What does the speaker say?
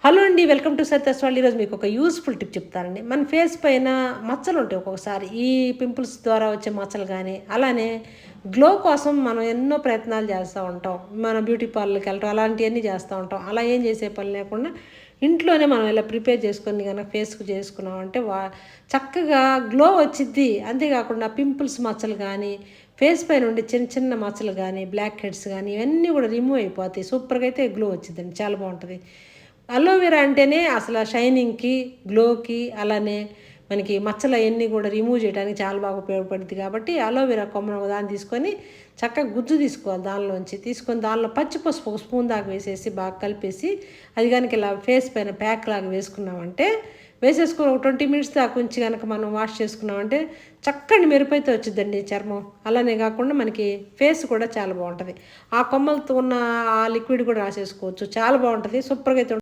Hello అండి, welcome to సరితస్ వాళ్ళు. ఈరోజు మీకు ఒక యూస్ఫుల్ టిప్ చెప్తానండి. మన ఫేస్ పైన మచ్చలు ఉంటాయి ఒక్కొక్కసారి. ఈ పింపుల్స్ ద్వారా వచ్చే మచ్చలు కానీ, అలానే గ్లో కోసం మనం ఎన్నో ప్రయత్నాలు చేస్తూ ఉంటాం. మన బ్యూటీ పార్లర్కి వెళ్ళటం అలాంటివన్నీ చేస్తూ ఉంటాం. అలా ఏం చేసే పని లేకుండా ఇంట్లోనే మనం ఇలా ప్రిపేర్ చేసుకొని కనుక ఫేస్కి చేసుకున్నామంటే చక్కగా గ్లో వచ్చిద్ది. అంతేకాకుండా పింపుల్స్ మచ్చలు కానీ, ఫేస్ పైన ఉండే చిన్న చిన్న మచ్చలు కానీ, బ్లాక్ హెడ్స్ కానీ ఇవన్నీ కూడా రిమూవ్ అయిపోతాయి. సూపర్గా అయితే గ్లో వచ్చిందండి, చాలా బాగుంటుంది. అలోవెరా అంటేనే అసలు షైనింగ్‌కి, గ్లోకి, అలానే మనకి మచ్చలు అయన్నీ కూడా రిమూవ్ చేయడానికి చాలా బాగా ఉపయోగపడుద్ది కాబట్టి, అలోవెరా కొమ్మను ఒకదాన్ని తీసుకొని చక్కగా గుజ్జు తీసుకోవాలి దానిలోంచి. తీసుకొని దానిలో పచ్చి పసుపు ఒక స్పూన్ దాకా వేసేసి బాగా కలిపేసి, అది గనుక ఇలా ఫేస్ పైన ప్యాక్ లాగా వేసుకున్నామంటే, వేసేసుకొని ఒక 20 మినిట్స్ దాకా ఉంచి గనక మనం వాష్ చేసుకున్నామంటే చక్కని మెరుపైతే వచ్చిద్దండి చర్మం. అలానే కాకుండా మనకి ఫేస్ కూడా చాలా బాగుంటుంది. ఆ కొమ్మలతో ఉన్న ఆ లిక్విడ్ కూడా రాసేసుకోవచ్చు. చాలా బాగుంటుంది. సూపర్‌గా అయితే